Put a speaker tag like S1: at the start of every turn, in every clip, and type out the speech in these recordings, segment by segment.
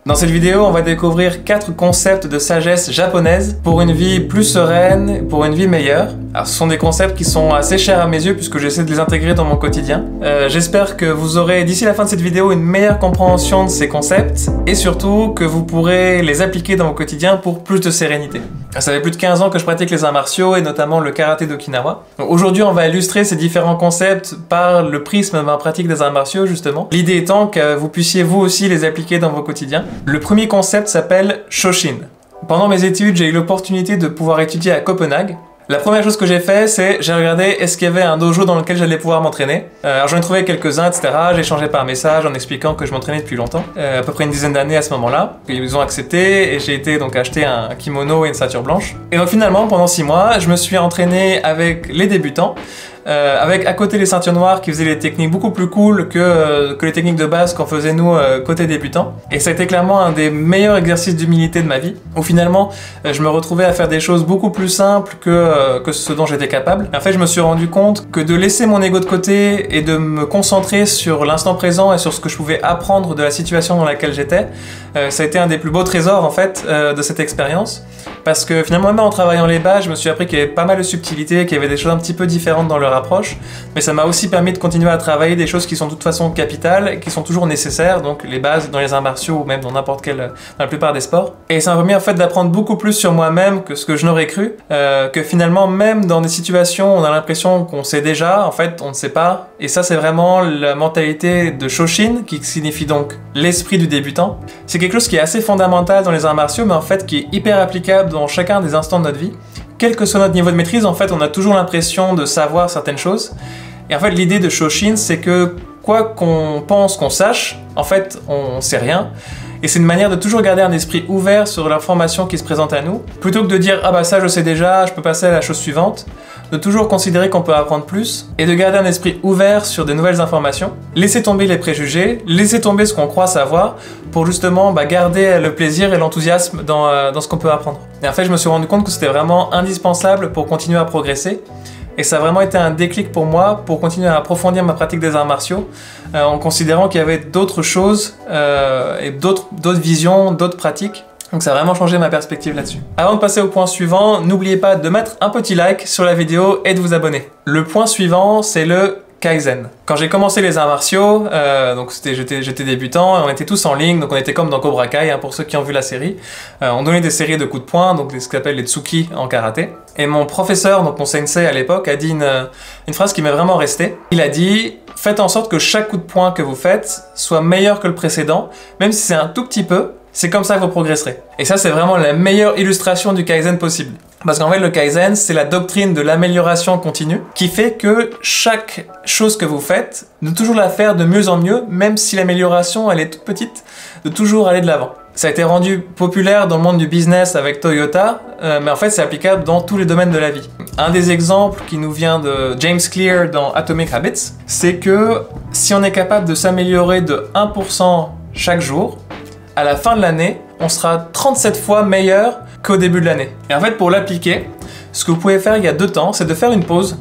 S1: Dans cette vidéo, on va découvrir 4 concepts de sagesse japonaise pour une vie plus sereine, pour une vie meilleure. Alors, ce sont des concepts qui sont assez chers à mes yeux puisque j'essaie de les intégrer dans mon quotidien. J'espère que vous aurez d'ici la fin de cette vidéo une meilleure compréhension de ces concepts et surtout que vous pourrez les appliquer dans mon quotidien pour plus de sérénité. Ça fait plus de 15 ans que je pratique les arts martiaux et notamment le karaté d'Okinawa. Aujourd'hui, on va illustrer ces différents concepts par le prisme de ma pratique des arts martiaux justement. L'idée étant que vous puissiez vous aussi les appliquer dans vos quotidiens. Le premier concept s'appelle Shoshin. Pendant mes études, j'ai eu l'opportunité de pouvoir étudier à Copenhague. La première chose que j'ai fait, c'est j'ai regardé est-ce qu'il y avait un dojo dans lequel j'allais pouvoir m'entraîner. Alors j'en ai trouvé quelques-uns, etc. J'ai échangé par message en expliquant que je m'entraînais depuis longtemps, à peu près une dizaine d'années à ce moment-là. Ils ont accepté et j'ai été donc acheter un kimono et une ceinture blanche. Et donc finalement, pendant 6 mois, je me suis entraîné avec les débutants. Avec à côté les ceintures noires qui faisaient les techniques beaucoup plus cool que les techniques de base qu'on faisait nous côté débutants. Et ça a été clairement un des meilleurs exercices d'humilité de ma vie, où finalement je me retrouvais à faire des choses beaucoup plus simples que ce dont j'étais capable. Et en fait, je me suis rendu compte que de laisser mon ego de côté et de me concentrer sur l'instant présent et sur ce que je pouvais apprendre de la situation dans laquelle j'étais, ça a été un des plus beaux trésors en fait de cette expérience. Parce que finalement, même en travaillant les bases, je me suis appris qu'il y avait pas mal de subtilités, qu'il y avait des choses un petit peu différentes dans leur approche, mais ça m'a aussi permis de continuer à travailler des choses qui sont de toute façon capitales, et qui sont toujours nécessaires, donc les bases dans les arts martiaux ou même dans n'importe quel, dans la plupart des sports. Et ça m'a permis en fait d'apprendre beaucoup plus sur moi-même que ce que je n'aurais cru, que finalement même dans des situations où on a l'impression qu'on sait déjà, en fait on ne sait pas, et ça c'est vraiment la mentalité de Shoshin, qui signifie donc l'esprit du débutant. C'est quelque chose qui est assez fondamental dans les arts martiaux, mais en fait qui est hyper applicable dans chacun des instants de notre vie. Quel que soit notre niveau de maîtrise, en fait, on a toujours l'impression de savoir certaines choses. Et en fait, l'idée de Shoshin, c'est que quoi qu'on pense qu'on sache, en fait, on sait rien. Et c'est une manière de toujours garder un esprit ouvert sur l'information qui se présente à nous, plutôt que de dire « Ah bah ça je sais déjà, je peux passer à la chose suivante », de toujours considérer qu'on peut apprendre plus, et de garder un esprit ouvert sur de nouvelles informations, laisser tomber les préjugés, laisser tomber ce qu'on croit savoir, pour justement garder le plaisir et l'enthousiasme dans ce qu'on peut apprendre. Et en fait, je me suis rendu compte que c'était vraiment indispensable pour continuer à progresser, et ça a vraiment été un déclic pour moi pour continuer à approfondir ma pratique des arts martiaux en considérant qu'il y avait d'autres choses et d'autres visions, d'autres pratiques. Donc ça a vraiment changé ma perspective là-dessus. Avant de passer au point suivant, n'oubliez pas de mettre un petit like sur la vidéo et de vous abonner. Le point suivant, c'est le Kaizen. Quand j'ai commencé les arts martiaux, donc j'étais débutant, et on était tous en ligne, donc on était comme dans Cobra Kai, hein, pour ceux qui ont vu la série. On donnait des séries de coups de poing, donc ce qu'on appelle les tsuki en karaté. Et mon professeur, donc mon sensei à l'époque, a dit une phrase qui m'est vraiment restée. Il a dit « Faites en sorte que chaque coup de poing que vous faites soit meilleur que le précédent, même si c'est un tout petit peu, c'est comme ça que vous progresserez. » Et ça, c'est vraiment la meilleure illustration du Kaizen possible. Parce qu'en fait, le Kaizen, c'est la doctrine de l'amélioration continue qui fait que chaque chose que vous faites, de toujours la faire de mieux en mieux, même si l'amélioration, elle est toute petite, de toujours aller de l'avant. Ça a été rendu populaire dans le monde du business avec Toyota, mais en fait, c'est applicable dans tous les domaines de la vie. Un des exemples qui nous vient de James Clear dans Atomic Habits, c'est que si on est capable de s'améliorer de 1% chaque jour, à la fin de l'année, on sera 37 fois meilleur qu'au début de l'année. Et en fait, pour l'appliquer, ce que vous pouvez faire il y a 2 temps, c'est de faire une pause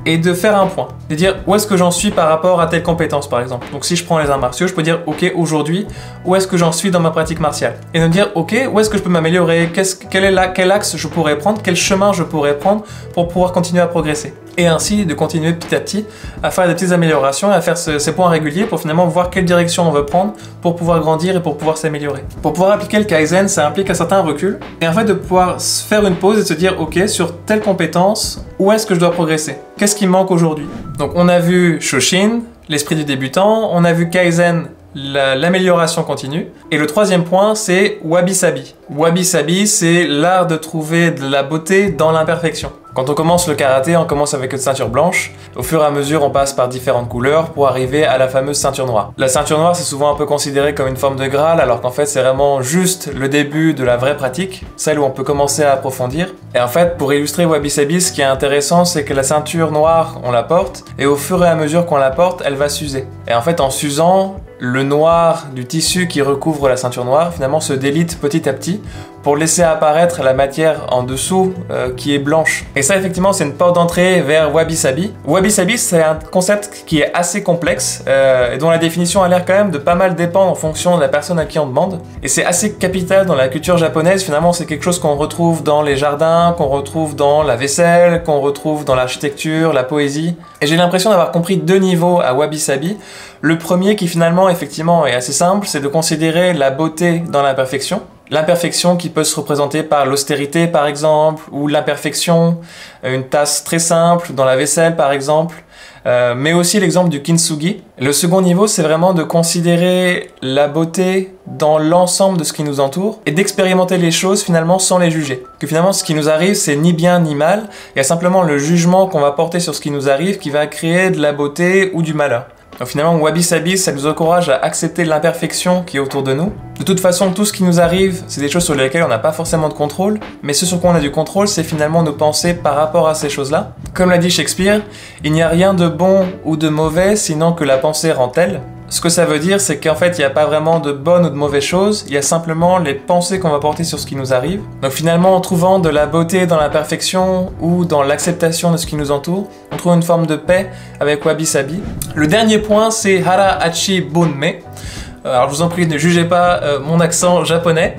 S1: et de faire un point. De dire où est-ce que j'en suis par rapport à telle compétence, par exemple. Donc si je prends les arts martiaux, je peux dire ok, aujourd'hui, où est-ce que j'en suis dans ma pratique martiale? Et de me dire ok, où est-ce que je peux m'améliorer? Quel axe je pourrais prendre? Quel chemin je pourrais prendre pour pouvoir continuer à progresser? Et ainsi de continuer petit à petit à faire des petites améliorations et à faire ces points réguliers pour finalement voir quelle direction on veut prendre pour pouvoir grandir et pour pouvoir s'améliorer. Pour pouvoir appliquer le Kaizen, ça implique un certain recul et en fait de pouvoir faire une pause et de se dire ok, sur telle compétence, où est-ce que je dois progresser? Qu'est-ce qui me manque aujourd'hui? Donc on a vu Shoshin, l'esprit du débutant, on a vu Kaizen, l'amélioration continue. Et le troisième point, c'est Wabi-Sabi. Wabi-Sabi, c'est l'art de trouver de la beauté dans l'imperfection. Quand on commence le karaté, on commence avec une ceinture blanche. Au fur et à mesure, on passe par différentes couleurs pour arriver à la fameuse ceinture noire. La ceinture noire, c'est souvent un peu considéré comme une forme de Graal, alors qu'en fait, c'est vraiment juste le début de la vraie pratique, celle où on peut commencer à approfondir. Et en fait, pour illustrer Wabi-Sabi, ce qui est intéressant, c'est que la ceinture noire, on la porte, et au fur et à mesure qu'on la porte, elle va s'user. Et en fait, en s'usant, le noir du tissu qui recouvre la ceinture noire, finalement, se délite petit à petit pour laisser apparaître la matière en dessous qui est blanche. Et ça effectivement c'est une porte d'entrée vers Wabi Sabi. Wabi Sabi c'est un concept qui est assez complexe et dont la définition a l'air quand même de pas mal dépendre en fonction de la personne à qui on demande. Et c'est assez capital dans la culture japonaise, finalement c'est quelque chose qu'on retrouve dans les jardins, qu'on retrouve dans la vaisselle, qu'on retrouve dans l'architecture, la poésie. Et j'ai l'impression d'avoir compris deux niveaux à Wabi Sabi. Le premier qui finalement effectivement est assez simple, c'est de considérer la beauté dans l'imperfection. L'imperfection qui peut se représenter par l'austérité par exemple, ou l'imperfection, une tasse très simple dans la vaisselle par exemple, mais aussi l'exemple du kintsugi. Le second niveau, c'est vraiment de considérer la beauté dans l'ensemble de ce qui nous entoure et d'expérimenter les choses finalement sans les juger. Que finalement ce qui nous arrive c'est ni bien ni mal, il y a simplement le jugement qu'on va porter sur ce qui nous arrive qui va créer de la beauté ou du malheur. Donc finalement, Wabi Sabi, ça nous encourage à accepter l'imperfection qui est autour de nous. De toute façon, tout ce qui nous arrive, c'est des choses sur lesquelles on n'a pas forcément de contrôle, mais ce sur quoi on a du contrôle, c'est finalement nos pensées par rapport à ces choses-là. Comme l'a dit Shakespeare, il n'y a rien de bon ou de mauvais, sinon que la pensée rend telle. Ce que ça veut dire, c'est qu'en fait, il n'y a pas vraiment de bonnes ou de mauvaises choses, il y a simplement les pensées qu'on va porter sur ce qui nous arrive. Donc finalement, en trouvant de la beauté dans l'imperfection ou dans l'acceptation de ce qui nous entoure, on trouve une forme de paix avec Wabi Sabi. Le dernier point, c'est Hara Hachi Bunme. Alors je vous en prie, ne jugez pas mon accent japonais,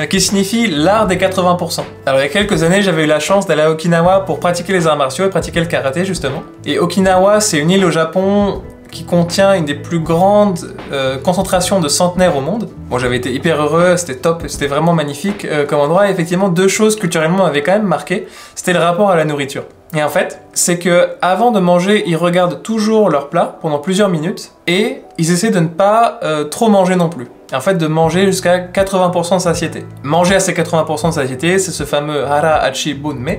S1: qui signifie l'art des 80%. Alors il y a quelques années, j'avais eu la chance d'aller à Okinawa pour pratiquer les arts martiaux et pratiquer le karaté justement. Et Okinawa, c'est une île au Japon qui contient une des plus grandes concentrations de centenaires au monde. Bon, j'avais été hyper heureux, c'était top, c'était vraiment magnifique comme endroit. Et effectivement, deux choses culturellement m'avaient quand même marqué, c'était le rapport à la nourriture. Et en fait, c'est que avant de manger, ils regardent toujours leur plat pendant plusieurs minutes et ils essaient de ne pas trop manger non plus. Et en fait, de manger jusqu'à 80% de satiété. Manger à ces 80% de satiété, c'est ce fameux Hara Hachi Bunme.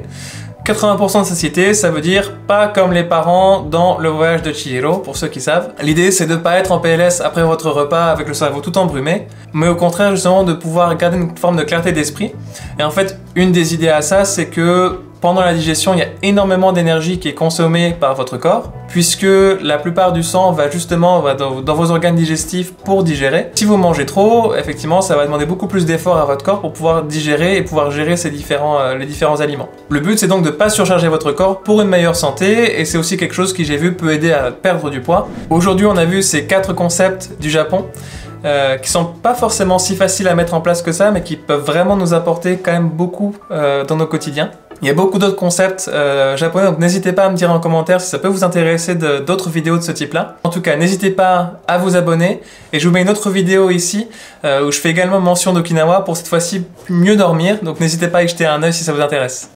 S1: 80% de satiété, ça veut dire pas comme les parents dans Le Voyage de Chihiro, pour ceux qui savent. L'idée, c'est de pas être en PLS après votre repas avec le cerveau tout embrumé, mais au contraire, justement, de pouvoir garder une forme de clarté d'esprit. Et en fait, une des idées à ça, c'est que pendant la digestion, il y a énormément d'énergie qui est consommée par votre corps, puisque la plupart du sang va justement dans vos organes digestifs pour digérer. Si vous mangez trop, effectivement, ça va demander beaucoup plus d'efforts à votre corps pour pouvoir digérer et pouvoir gérer les différents aliments. Le but, c'est donc de ne pas surcharger votre corps pour une meilleure santé, et c'est aussi quelque chose qui, j'ai vu, peut aider à perdre du poids. Aujourd'hui, on a vu ces 4 concepts du Japon, qui sont pas forcément si faciles à mettre en place que ça, mais qui peuvent vraiment nous apporter quand même beaucoup dans nos quotidiens. Il y a beaucoup d'autres concepts japonais, donc n'hésitez pas à me dire en commentaire si ça peut vous intéresser d'autres vidéos de ce type-là. En tout cas, n'hésitez pas à vous abonner, et je vous mets une autre vidéo ici, où je fais également mention d'Okinawa pour cette fois-ci mieux dormir, donc n'hésitez pas à y jeter un œil si ça vous intéresse.